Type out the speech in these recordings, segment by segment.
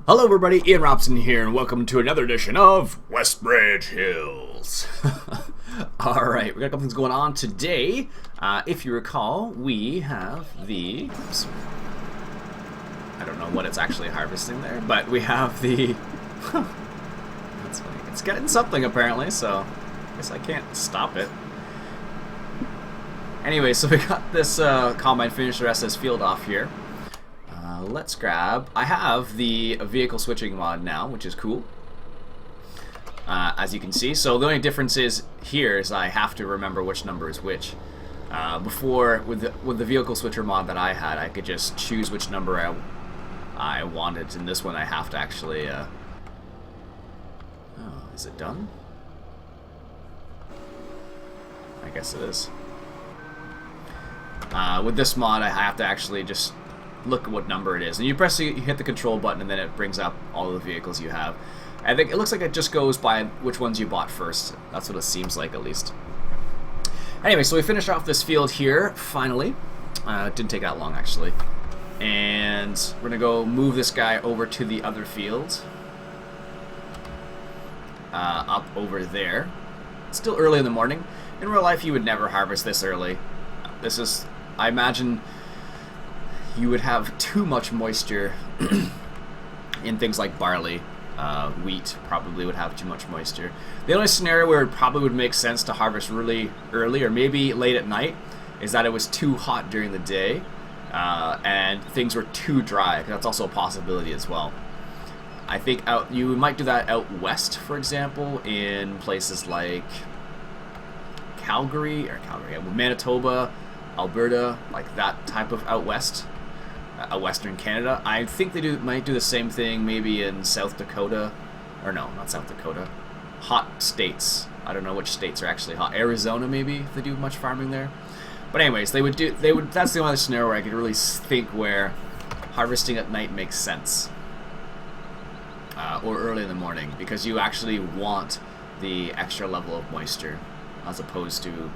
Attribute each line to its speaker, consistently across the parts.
Speaker 1: Hello everybody, Ian Robson here, and welcome to another edition of Westbridge Hills. Alright, we got a couple things going on today. If you recall, we have the... Oops. I don't know what it's actually harvesting there, but we have the... That's funny. It's getting something apparently, so I guess I can't stop it. Anyway, so we got this combine finished, the rest of this field off here. Let's grab... I have the vehicle switching mod now, which is cool. As you can see. So the only difference is here is I have to remember which number is which. Before, with the vehicle switcher mod that I had, I could just choose which number I wanted. In this one I have to actually... Oh, is it done? I guess it is. With this mod I have to actually just... look at what number it is, and you hit the control button, and then it brings up all of the vehicles you have. I think it looks like it just goes by which ones you bought first. That's what it seems like, at least. Anyway, so we finished off this field here finally. It didn't take that long actually, and we're gonna go move this guy over to the other field, up over there. It's still early in the morning. In real life, you would never harvest this early. This is, I imagine, you would have too much moisture in things like barley. Wheat probably would have too much moisture. The only scenario where it probably would make sense to harvest really early or maybe late at night is that it was too hot during the day and things were too dry. That's also a possibility as well. I think you might do that out west, for example, in places like Manitoba, Alberta, like that type of out west. Western Canada. I think they might do the same thing maybe in South Dakota, or no, not South Dakota. Hot states. I don't know which states are actually hot. Arizona maybe, if they do much farming there. But anyways, that's the only scenario where I could really think where harvesting at night makes sense. Or early in the morning, because you actually want the extra level of moisture as opposed to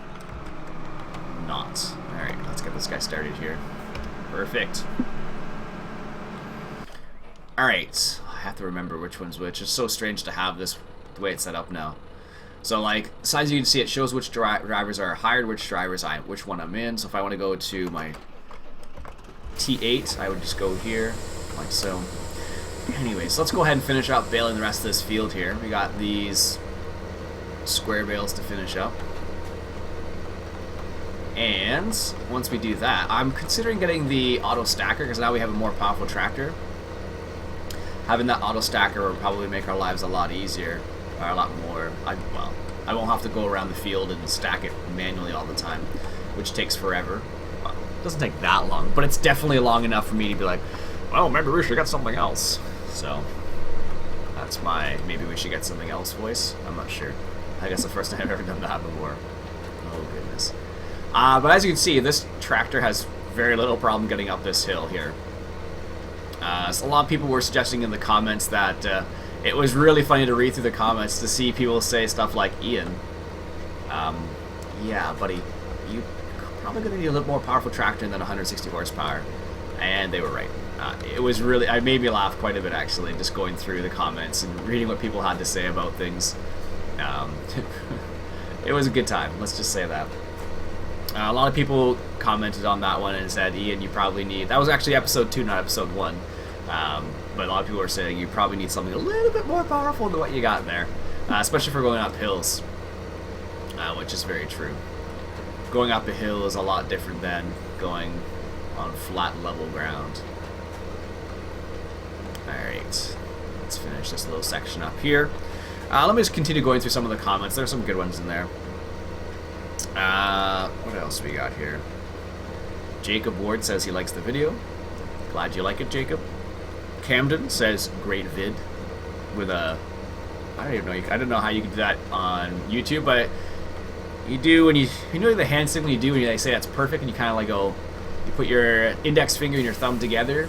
Speaker 1: not. Alright, let's get this guy started here. Perfect. Alright, I have to remember which one's which. It's so strange to have this the way it's set up now. So like, so as you can see, it shows which drivers are hired, which one I'm in. So if I want to go to my T8, I would just go here, like so. Anyways, let's go ahead and finish up baling the rest of this field here. We got these square bales to finish up. And once we do that, I'm considering getting the auto stacker because now we have a more powerful tractor. Having that auto stacker will probably make our lives a lot easier, or a lot more. Well, I won't have to go around the field and stack it manually all the time, which takes forever. Well, it doesn't take that long, but it's definitely long enough for me to be like, well, maybe we should get something else. So that's my maybe we should get something else voice. I'm not sure. I guess the first time I've ever done that before. Oh goodness. But as you can see, this tractor has very little problem getting up this hill here. So a lot of people were suggesting in the comments that it was really funny to read through the comments to see people say stuff like, Ian, yeah, buddy, you probably going to need a little more powerful tractor than 160 horsepower. And they were right. It was really, it made me laugh quite a bit actually, just going through the comments and reading what people had to say about things. It was a good time, let's just say that. A lot of people commented on that one and said, Ian, you probably need... That was actually episode 2, not episode 1. But a lot of people are saying you probably need something a little bit more powerful than what you got there. Especially for going up hills. Which is very true. Going up a hill is a lot different than going on flat, level ground. Alright. Let's finish this little section up here. Let me just continue going through some of the comments. There's some good ones in there. What else we got here? Jacob Ward says he likes the video. Glad you like it, Jacob. Camden says great vid with a... I don't even know. I don't know how you can do that on YouTube, but you do when you know the hand signal you do when they say that's perfect, and you kind of like go, you put your index finger and your thumb together.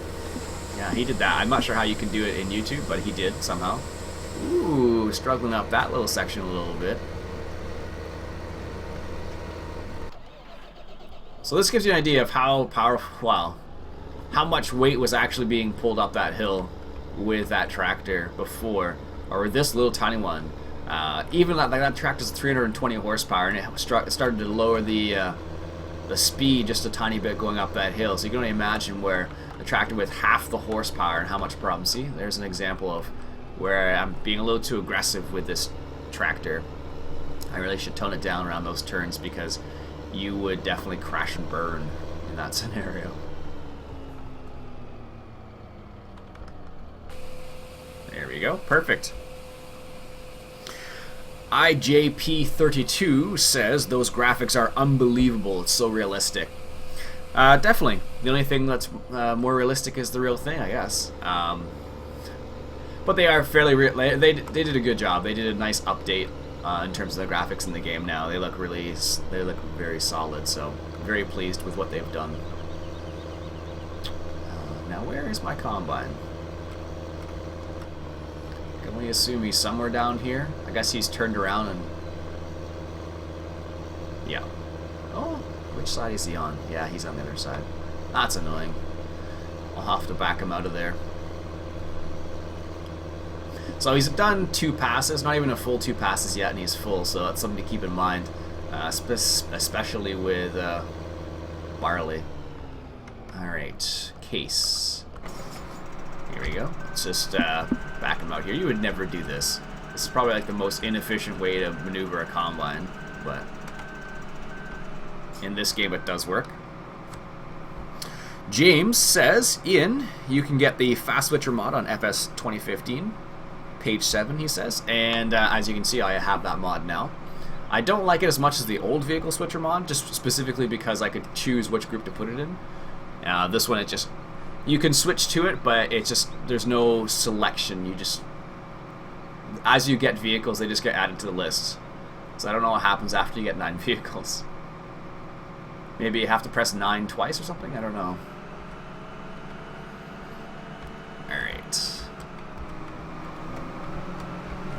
Speaker 1: Yeah, he did that. I'm not sure how you can do it in YouTube, but he did somehow. Ooh, struggling up that little section a little bit. So this gives you an idea of how powerful, wow, how much weight was actually being pulled up that hill with that tractor before, or this little tiny one. Even that tractor's 320 horsepower, and it started to lower the speed just a tiny bit going up that hill. So you can only imagine where a tractor with half the horsepower and how much problem. See, there's an example of where I'm being a little too aggressive with this tractor. I really should tone it down around those turns, because you would definitely crash and burn in that scenario. There we go. Perfect. IJP32 says those graphics are unbelievable. It's so realistic. Definitely. The only thing that's more realistic is the real thing, I guess. But they are fairly real. They did a good job. They did a nice update in terms of the graphics in the game now. They look very solid. So very pleased with what they've done. Now where is my combine? Can we assume he's somewhere down here? I guess he's turned around and... yeah. Oh, which side is he on? Yeah, he's on the other side. That's annoying. I'll have to back him out of there. So he's done 2 passes, not even a full 2 passes yet, and he's full, so that's something to keep in mind, especially with barley. Alright, case. Here we go. Let's just back him out here. You would never do this. This is probably like the most inefficient way to maneuver a combine, but in this game it does work. James says, Iain, you can get the Fast Switcher mod on FS 2015. Page 7, he says, and as you can see, I have that mod now. I don't like it as much as the old Vehicle Switcher mod, just specifically because I could choose which group to put it in. This one, you can switch to it, but it's just, there's no selection. You just, as you get vehicles, they just get added to the list. So I don't know what happens after you get 9 vehicles. Maybe you have to press 9 twice or something? I don't know. Alright.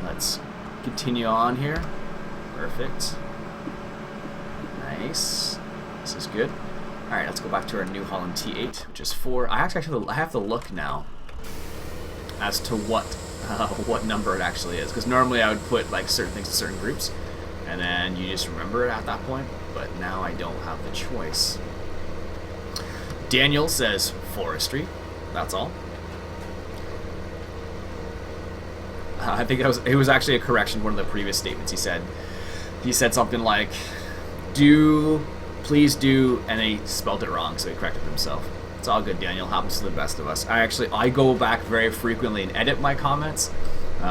Speaker 1: Let's continue on here. Perfect. Nice. This is good. Alright, let's go back to our New Holland T8, which is 4. I have to look now as to what number it actually is, because normally I would put like certain things to certain groups, and then you just remember it at that point, but now I don't have the choice. Daniel says forestry. That's all. I think it was actually a correction to one of the previous statements he said. He said something like, please do, and he spelled it wrong, so he corrected himself. It's all good, Daniel. Happens to the best of us. I go back very frequently and edit my comments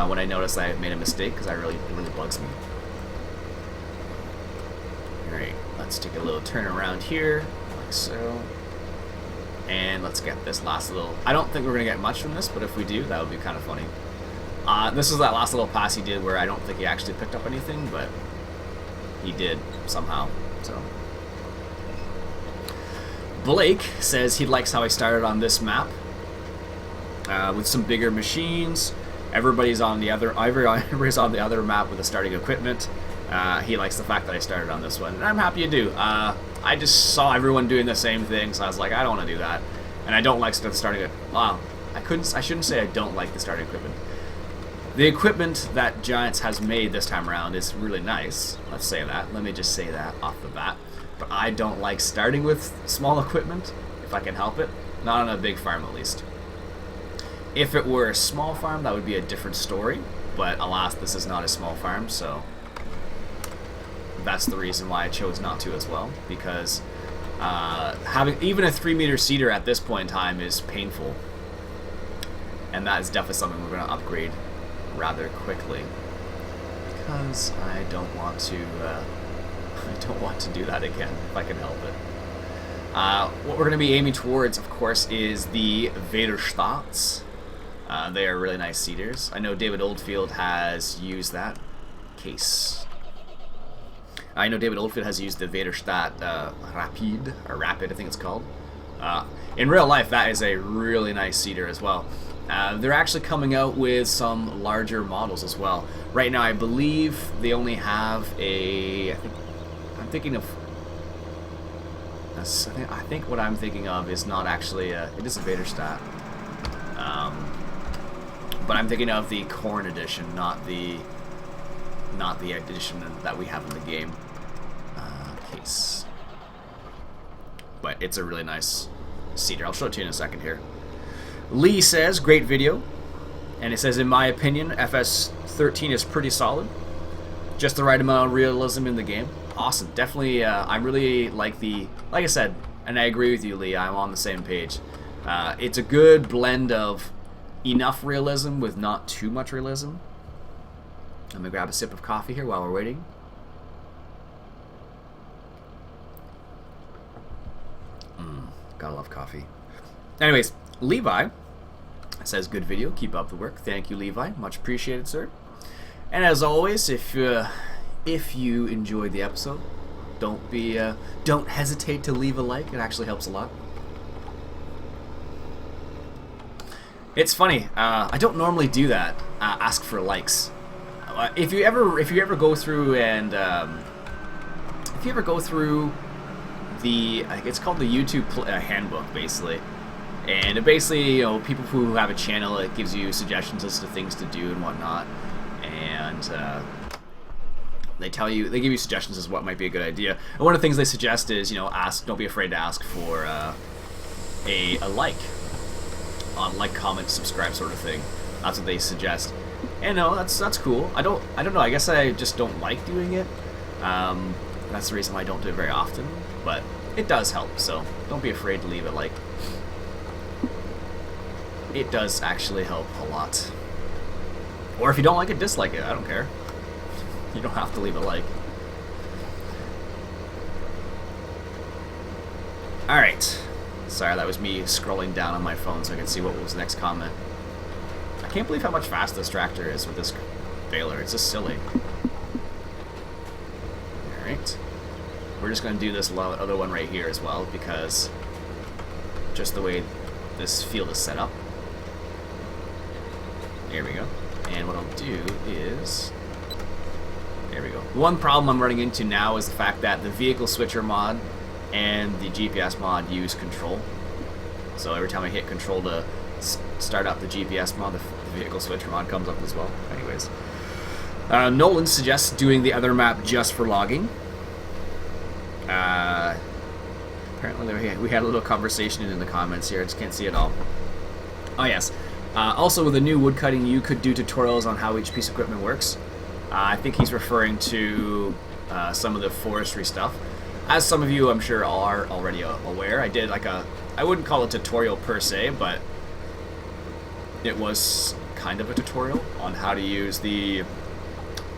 Speaker 1: when I notice I have made a mistake, because it really bugs me. Alright, let's take a little turn around here, like so. And let's get this last little... I don't think we're going to get much from this, but if we do, that would be kind of funny. This is that last little pass he did where I don't think he actually picked up anything, but he did somehow, so... Blake says he likes how I started on this map with some bigger machines. Everybody's on the other map with the starting equipment. He likes the fact that I started on this one, and I'm happy to do. I just saw everyone doing the same thing, so I was like, I don't want to do that, and I don't like starting it. Wow, I shouldn't say I don't like the starting equipment. The equipment that Giants has made this time around is really nice. Let's say that. Let me just say that off the bat. But I don't like starting with small equipment, if I can help it. Not on a big farm, at least. If it were a small farm, that would be a different story. But alas, this is not a small farm, so that's the reason why I chose not to as well. Because having even a 3-meter seeder at this point in time is painful. And that is definitely something we're going to upgrade rather quickly. Because I don't want to... I don't want to do that again, if I can help it. What we're going to be aiming towards, of course, is the Vaderstaats. They are really nice seeders. I know David Oldfield has used that case. I know David Oldfield has used the Vaderstaat Rapid, I think it's called. In real life, that is a really nice seeder as well. They're actually coming out with some larger models as well. Right now, I believe they only have a... I think what I'm thinking of is not actually it is a Vaderstaat. But I'm thinking of the corn edition, not the edition that we have in the game. Case. But it's a really nice cedar. I'll show it to you in a second here. Lee says, great video. And it says, in my opinion, FS13 is pretty solid. Just the right amount of realism in the game. Awesome. Definitely, I really like I said, and I agree with you, Lee, I'm on the same page. It's a good blend of enough realism with not too much realism. I'm going to grab a sip of coffee here while we're waiting. Gotta love coffee. Anyways, Levi says, good video, keep up the work. Thank you, Levi, much appreciated, sir. And as always, if you enjoyed the episode, don't hesitate to leave a like. It actually helps a lot. It's funny, I don't normally do that, ask for likes. If you ever go through and it's called the YouTube handbook, basically, and it basically, people who have a channel, it gives you suggestions as to things to do and whatnot, and they give you suggestions as to what might be a good idea. And one of the things they suggest is, don't be afraid to ask for a like on like, comment, subscribe sort of thing. That's what they suggest. And no, that's cool. I don't know. I guess I just don't like doing it. That's the reason why I don't do it very often. But it does help, so don't be afraid to leave it like. It does actually help a lot. Or if you don't like it, dislike it. I don't care. You don't have to leave a like. Alright. Sorry, that was me scrolling down on my phone so I could see what was the next comment. I can't believe how much faster this tractor is with this baler. It's just silly. Alright. We're just going to do this other one right here as well, because just the way this field is set up. There we go. And what I'll do is... There we go. One problem I'm running into now is the fact that the vehicle switcher mod and the GPS mod use control. So every time I hit control to start up the GPS mod, the vehicle switcher mod comes up as well. Anyways. Nolan suggests doing the other map just for logging. Apparently we had a little conversation in the comments here. I just can't see it all. Oh yes. Also with the new woodcutting, you could do tutorials on how each piece of equipment works. I think he's referring to some of the forestry stuff. As some of you, I'm sure, are already aware, I did I wouldn't call it a tutorial per se, but it was kind of a tutorial on how to use the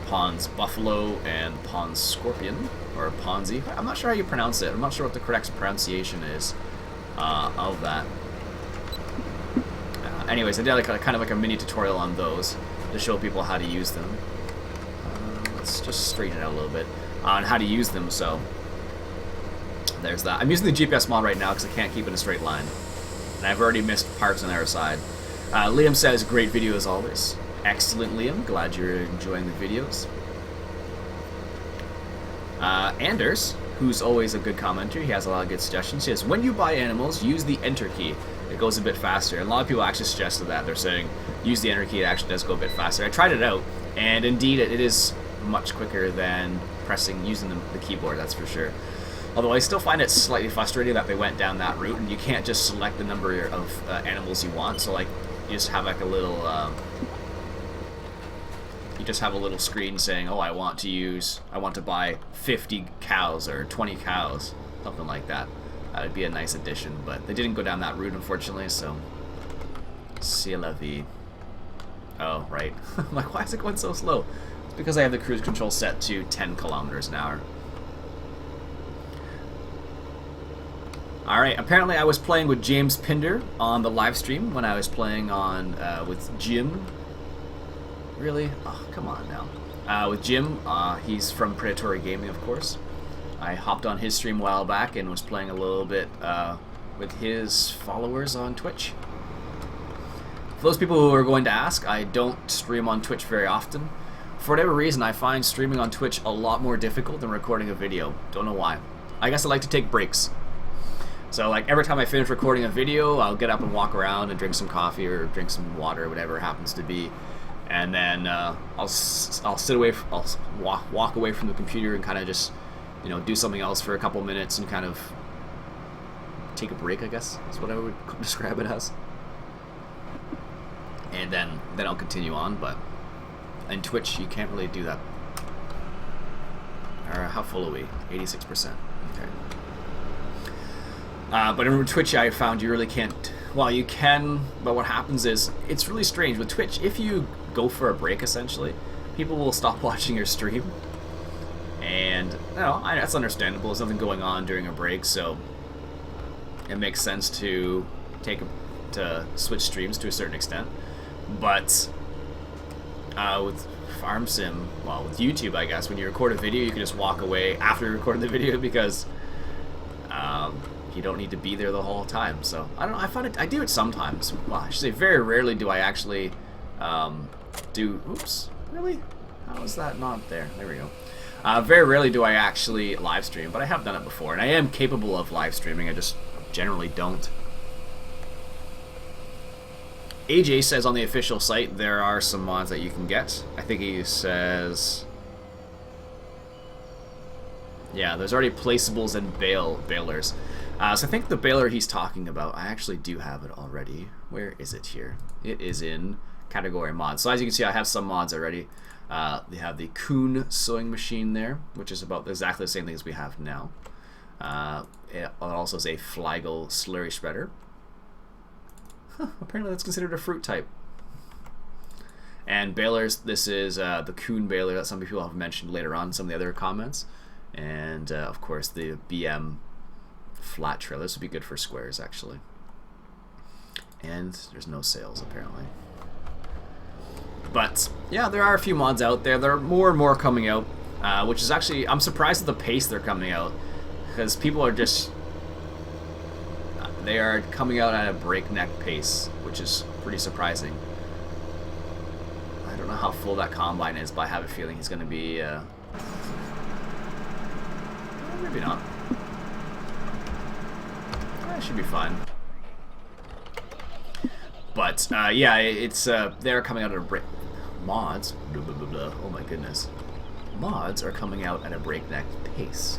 Speaker 1: Pond's Buffalo and Pond's Scorpion, or Ponzi. I'm not sure how you pronounce it. I'm not sure what the correct pronunciation is of that. Anyways, I did kind of like a mini tutorial on those to show people how to use them. Let's just straighten it out a little bit on how to use them. So there's that. I'm using the GPS mod right now because I can't keep it in a straight line, and I've already missed parts on our side. Liam says, great video as always. Excellent, Liam. Glad you're enjoying the videos. Anders, who's always a good commenter, he has a lot of good suggestions. He says, when you buy animals, use the enter key. It goes a bit faster. And a lot of people actually suggested that. They're saying, use the enter key, it actually does go a bit faster. I tried it out, and indeed it is much quicker than using the keyboard, that's for sure. Although I still find it slightly frustrating that they went down that route, and you can't just select the number of animals you want. So like, you just have like a little, screen saying, oh, I want to buy 50 cows or 20 cows, something like that. That would be a nice addition, but they didn't go down that route, unfortunately, so c'est la vie. Oh, right. I'm like, why is it going so slow? It's because I have the cruise control set to 10 kilometers an hour. Alright, apparently I was playing with James Pinder on the live stream when I was playing on with Jim. Really? Oh, come on now. With Jim, he's from Predatory Gaming, of course. I hopped on his stream a while back and was playing a little bit with his followers on Twitch. For those people who are going to ask, I don't stream on Twitch very often. For whatever reason, I find streaming on Twitch a lot more difficult than recording a video. Don't know why. I guess I like to take breaks. So like every time I finish recording a video, I'll get up and walk around and drink some coffee or drink some water, whatever it happens to be, and then I'll sit away, I'll walk away from the computer and kind of just, you know, do something else for a couple minutes and kind of take a break, I guess is what I would describe it as. And then I'll continue on, but in Twitch you can't really do that. How full are we? 86%. Okay. But in Twitch I found you really can't, well you can, but what happens is, it's really strange with Twitch, if you go for a break essentially, people will stop watching your stream. And you know, that's understandable, there's nothing going on during a break, so it makes sense to switch streams to a certain extent. But with Farm Sim, well, with YouTube, I guess, when you record a video, you can just walk away after you record the video because you don't need to be there the whole time. So I don't know. I find it. I do it sometimes. Well, I should say very rarely do I actually do. Oops, really? How is that not there? There we go. Very rarely do I actually live stream, but I have done it before, and I am capable of live streaming. I just generally don't. AJ says on the official site there are some mods that you can get. I think he says, yeah, there's already placeables and balers. So I think the baler he's talking about, I actually do have it already. Where is it here? It is in category mods. So as you can see, I have some mods already. They have the Kuhn sewing machine there, which is about exactly the same thing as we have now. It also is a Fliegl slurry spreader. Huh, apparently that's considered a fruit type. And balers, this is the Kuhn baler that some people have mentioned later on in some of the other comments. And of course the BM flat trailer. This would be good for squares actually. And there's no sales apparently. But yeah, there are a few mods out there. There are more and more coming out, which is actually, I'm surprised at the pace they're coming out, because people are just, they are coming out at a breakneck pace, which is pretty surprising. I don't know how full that combine is, but I have a feeling he's going to be, maybe not. That should be fine. But yeah, it's they're coming out at a break. Mods, blah, blah, blah, blah. Oh my goodness, mods are coming out at a breakneck pace.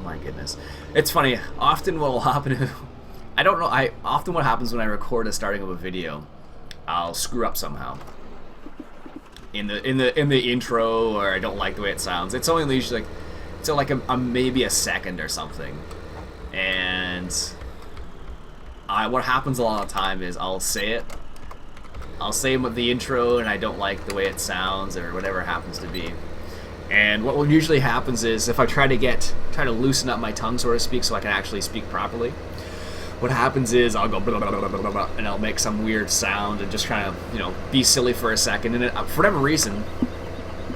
Speaker 1: My goodness, it's funny. Often what will happen, I don't know. Often what happens when I record a starting of a video, I'll screw up somehow in the intro, or I don't like the way it sounds. It's only usually like a maybe a second or something, and what happens a lot of the time is I'll say the intro and I don't like the way it sounds or whatever it happens to be. And what usually happens is, if I try to loosen up my tongue, so to speak, so I can actually speak properly, what happens is I'll go blah, blah, blah, blah, blah, blah, and I'll make some weird sound and just kind of, you know, be silly for a second. And for whatever reason,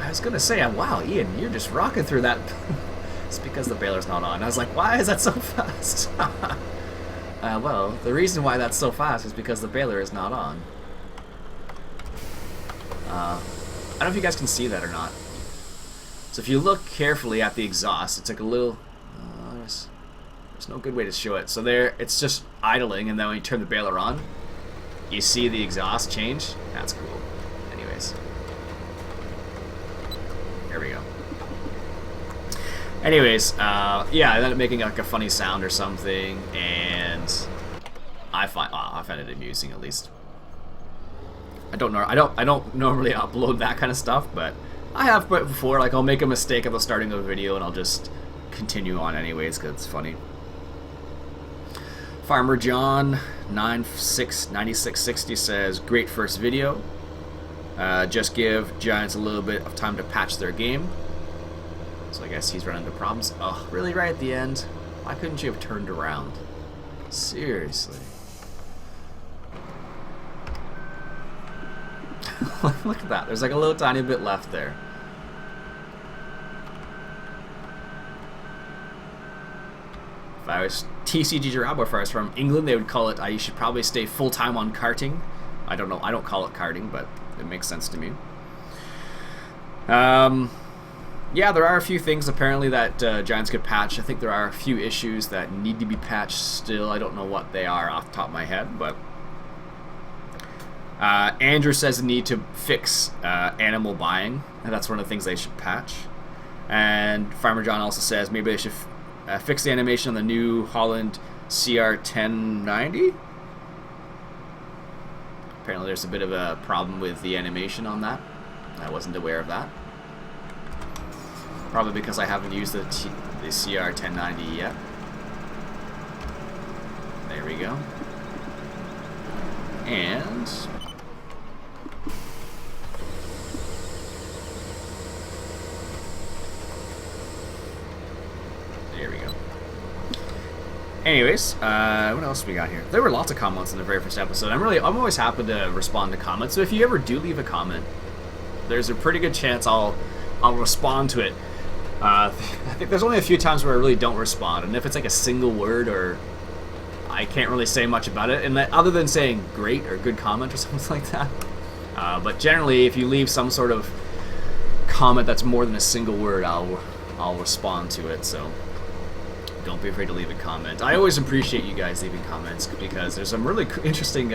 Speaker 1: I was gonna say, wow, Ian, you're just rocking through that. It's because the baler's not on. I was like, why is that so fast? Well, the reason why that's so fast is because the baler is not on. I don't know if you guys can see that or not. So if you look carefully at the exhaust, it's like a little... there's no good way to show it. So there, it's just idling, and then when you turn the baler on, you see the exhaust change. That's cool. Anyways. There we go. Anyways, yeah, I ended up making like a funny sound or something, and I find it amusing, at least. I don't normally upload that kind of stuff, but I have before. Like, I'll make a mistake at the starting of a video, and I'll just continue on anyways because it's funny. Farmer John 9660 says, "Great first video. Just give Giants a little bit of time to patch their game." So I guess he's running into problems. Oh, really? Right at the end? Why couldn't you have turned around? Seriously. Look at that. There's like a little tiny bit left there. If I was TCG Girabo, if I was from England, they would call it, you should probably stay full-time on karting. I don't know. I don't call it karting, but it makes sense to me. Yeah, there are a few things apparently that Giants could patch. I think there are a few issues that need to be patched still. I don't know what they are off the top of my head, but Andrew says the need to fix animal buying, and that's one of the things they should patch. And Farmer John also says maybe they should fix the animation on the New Holland CR1090. Apparently there's a bit of a problem with the animation on that. I wasn't aware of that. Probably because I haven't used the CR1090 yet. There we go. And there we go. Anyways, what else we got here? There were lots of comments in the very first episode. I'm always happy to respond to comments. So if you ever do leave a comment, there's a pretty good chance I'll respond to it. I think there's only a few times where I really don't respond, and if it's like a single word or I can't really say much about it, and other than saying great or good comment or something like that. But generally, if you leave some sort of comment that's more than a single word, I'll respond to it. So don't be afraid to leave a comment. I always appreciate you guys leaving comments because there's some really interesting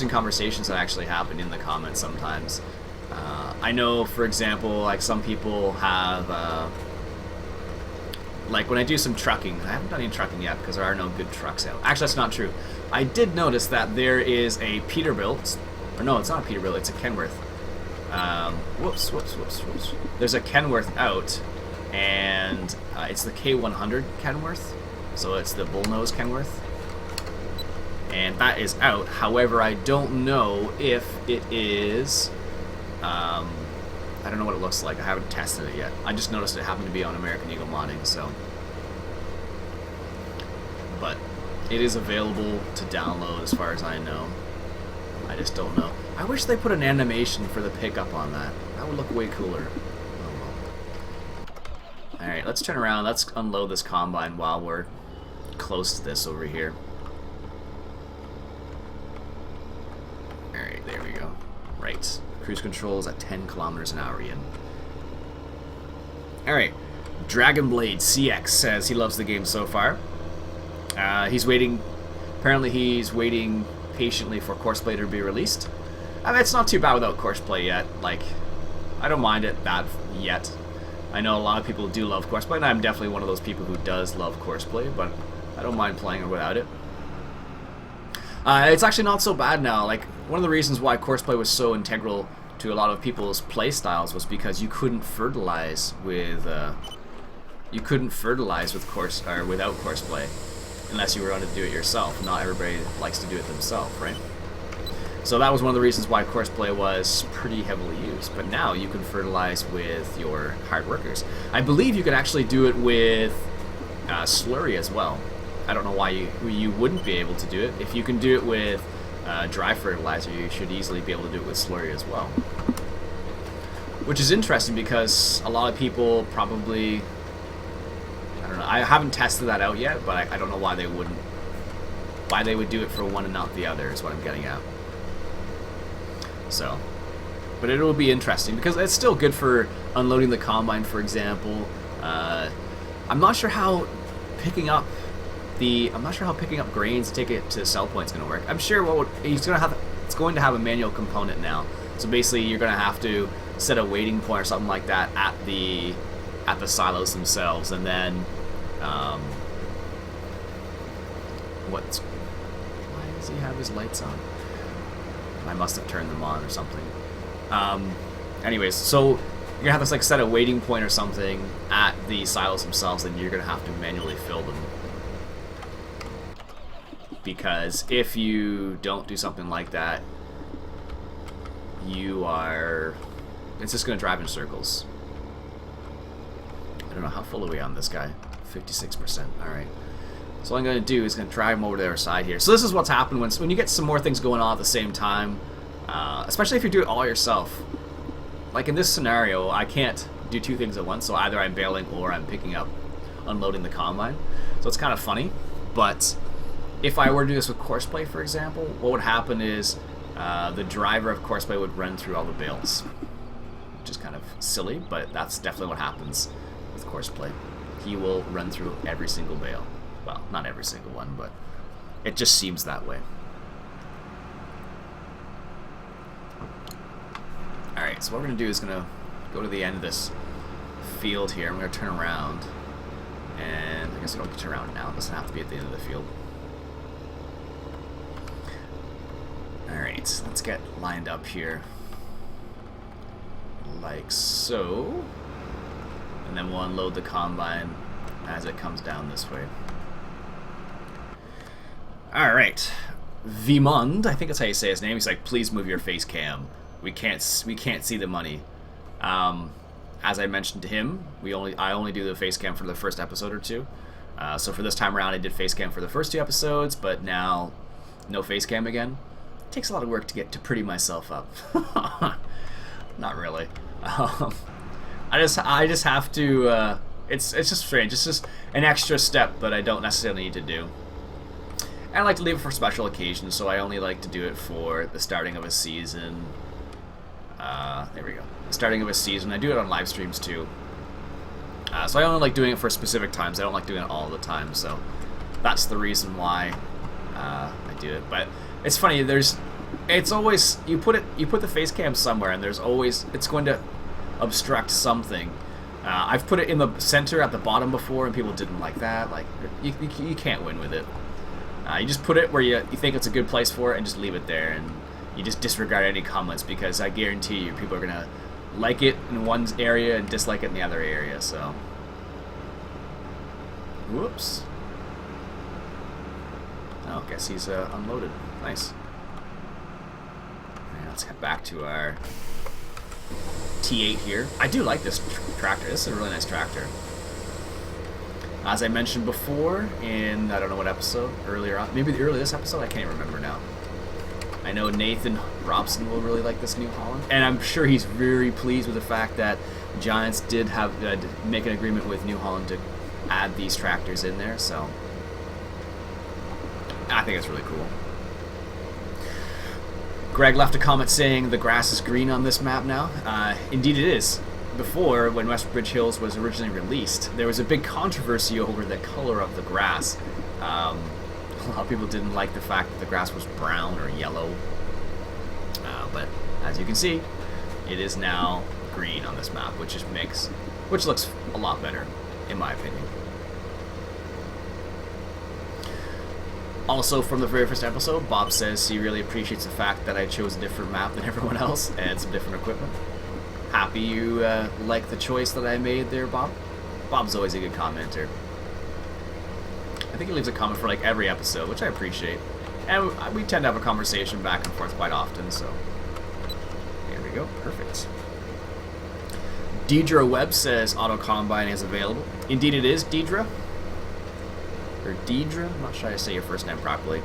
Speaker 1: conversations that actually happen in the comments sometimes. I know, for example, like some people have, like when I do some trucking, I haven't done any trucking yet because there are no good trucks out. Actually, that's not true. I did notice that there is a Peterbilt, or no, it's not a Peterbilt, it's a Kenworth. Whoops. There's a Kenworth out, and it's the K100 Kenworth, so it's the bullnose Kenworth. And that is out. However, I don't know if it is... I don't know what it looks like. I haven't tested it yet. I just noticed it happened to be on American Eagle modding, so. But it is available to download as far as I know. I just don't know. I wish they put an animation for the pickup on that. That would look way cooler. Oh well. Alright, let's turn around. Let's unload this combine while we're close to this over here. Alright, there we go. Right. Cruise controls at 10 kilometers an hour, Iain. Alright. Dragonblade CX says he loves the game so far. He's waiting. Apparently he's waiting patiently for Courseplay to be released. I mean, it's not too bad without Courseplay yet. Like, I don't mind it that yet. I know a lot of people do love Courseplay, and I'm definitely one of those people who does love Courseplay, but I don't mind playing it without it. It's actually not so bad now. Like, one of the reasons why Courseplay was so integral to a lot of people's play styles was because you couldn't fertilize with without Courseplay unless you were going to do it yourself. Not everybody likes to do it themselves, right? So that was one of the reasons why Courseplay was pretty heavily used. But now you can fertilize with your hard workers. I believe you could actually do it with slurry as well. I don't know why you wouldn't be able to do it. If you can do it with dry fertilizer, you should easily be able to do it with slurry as well. Which is interesting because a lot of people probably... I don't know. I haven't tested that out yet, but I don't know why they wouldn't... Why they would do it for one and not the other is what I'm getting at. So... But it will be interesting because it's still good for unloading the combine, for example. I'm not sure how picking up grains to take it to sell point is going to work. I'm sure it's going to have a manual component now. So basically, you're going to have to set a waiting point or something like that at the silos themselves, and then why does he have his lights on? I must have turned them on or something. Anyways, so you're gonna have to like set a waiting point or something at the silos themselves, and you're gonna have to manually fill them. Because if you don't do something like that, it's just gonna drive in circles. I don't know, how full are we on this guy? 56%. Alright. So what I'm going to do is going to drive him over to the other side here. So this is what's happened when you get some more things going on at the same time. Especially if you do it all yourself. Like in this scenario, I can't do two things at once. So either I'm baling or I'm unloading the combine. So it's kind of funny. But if I were to do this with Courseplay, for example, what would happen is the driver of Courseplay would run through all the bales. which is kind of silly, but that's definitely what happens with course play. He will run through every single bale. Well, not every single one, but it just seems that way. Alright, so what we're going to do is going to go to the end of this field here. I'm going to turn around. And I guess I don't have to turn around now. It doesn't have to be at the end of the field. Alright, let's get lined up here. Like so. And then we'll unload the combine as it comes down this way. Alright. Vimond, I think that's how you say his name. He's like, please move your face cam. We can't see the money. As I mentioned to him, I only do the face cam for the first episode or two. So for this time around, I did face cam for the first 2 episodes, but now no face cam again. It takes a lot of work to get to pretty myself up. Not really. I just have to. It's just strange. It's just an extra step that I don't necessarily need to do. And I like to leave it for special occasions, so I only like to do it for the starting of a season. There we go. The starting of a season. I do it on live streams too. So I only like doing it for specific times. I don't like doing it all the time. So that's the reason why I do it. But it's funny. It's always you put the face cam somewhere, and it's going to obstruct something. I've put it in the center at the bottom before, and people didn't like that. Like you can't win with it. You just put it where you think it's a good place for it, and just leave it there, and you just disregard any comments, because I guarantee you people are gonna like it in one area and dislike it in the other area. So, whoops. Oh, guess he's unloaded. Nice. Right, let's head back to our T8 here. I do like this tractor. This is a really nice tractor. As I mentioned before in, I don't know what episode, earlier on, maybe the earliest episode, I can't even remember now. I know Nathan Robson will really like this New Holland, and I'm sure he's very pleased with the fact that Giants did have make an agreement with New Holland to add these tractors in there, so I think it's really cool. Greg left a comment saying the grass is green on this map now. Indeed it is. Before, when Westbridge Hills was originally released, there was a big controversy over the color of the grass. A lot of people didn't like the fact that the grass was brown or yellow. But as you can see, it is now green on this map, which looks a lot better, in my opinion. Also, from the very first episode, Bob says he really appreciates the fact that I chose a different map than everyone else and some different equipment. Happy you like the choice that I made there, Bob. Bob's always a good commenter. I think he leaves a comment for like every episode, which I appreciate. And we tend to have a conversation back and forth quite often, so there we go. Perfect. Deidre Webb says Auto Combine is available. Indeed it is, Deidre. Or Deidre, I'm not sure how to say your first name properly.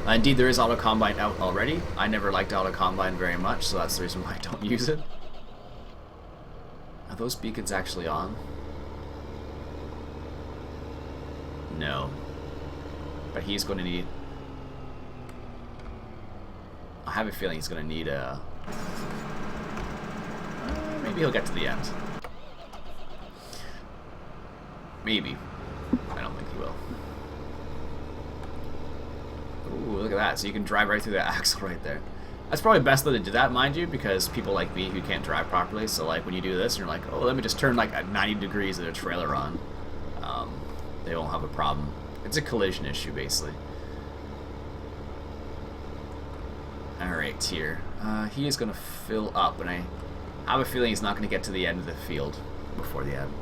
Speaker 1: Indeed, there is Auto Combine out already. I never liked Auto Combine very much, so that's the reason why I don't use it. Are those beacons actually on? No. But he's going to need... I have a feeling he's going to need a... maybe he'll get to the end. Maybe. I don't think he will. Ooh, look at that. So you can drive right through the axle right there. That's probably best that they do that, mind you, because people like me who can't drive properly, so like when you do this, and you're like, oh, let me just turn like at 90 degrees of the trailer on. They won't have a problem. It's a collision issue, basically. Alright, here. He is going to fill up, and I have a feeling he's not going to get to the end of the field before the end.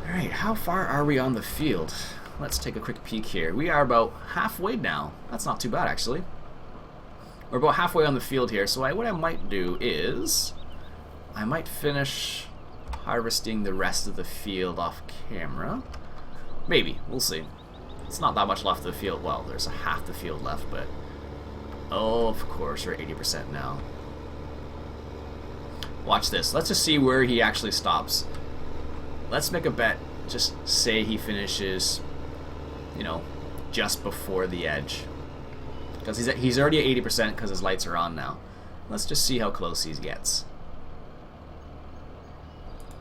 Speaker 1: Alright, how far are we on the field? Let's take a quick peek here. We are about halfway now. That's not too bad, actually. We're about halfway on the field here, so what I might do is I might finish harvesting the rest of the field off camera. Maybe. We'll see. It's not that much left of the field. Well, there's half the field left, but... oh, of course, we're 80% now. Watch this. Let's just see where he actually stops. Let's make a bet. Just say he finishes, you know, just before the edge. Because he's already at 80% because his lights are on now. Let's just see how close he gets.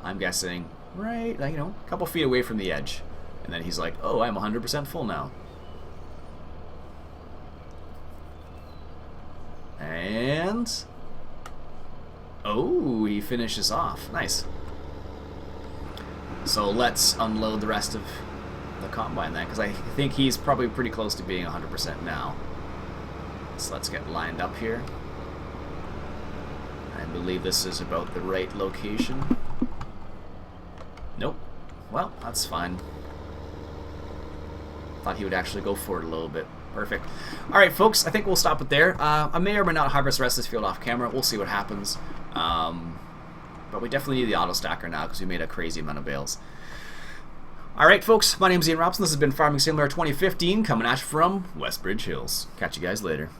Speaker 1: I'm guessing right, you know, a couple feet away from the edge. And then he's like, oh, I'm 100% full now. And... oh, he finishes off. Nice. So let's unload the rest of the combine then, because I think he's probably pretty close to being 100% now. So let's get lined up here. I believe this is about the right location. Nope. Well, that's fine. Thought he would actually go for it a little bit. Perfect. Alright, folks, I think we'll stop it there. I may or may not harvest the rest of this field off camera. We'll see what happens. But we definitely need the auto stacker now because we made a crazy amount of bales. Alright, folks, my name is Iain Robson. This has been Farming Simulator 2015, coming at you from Westbridge Hills. Catch you guys later.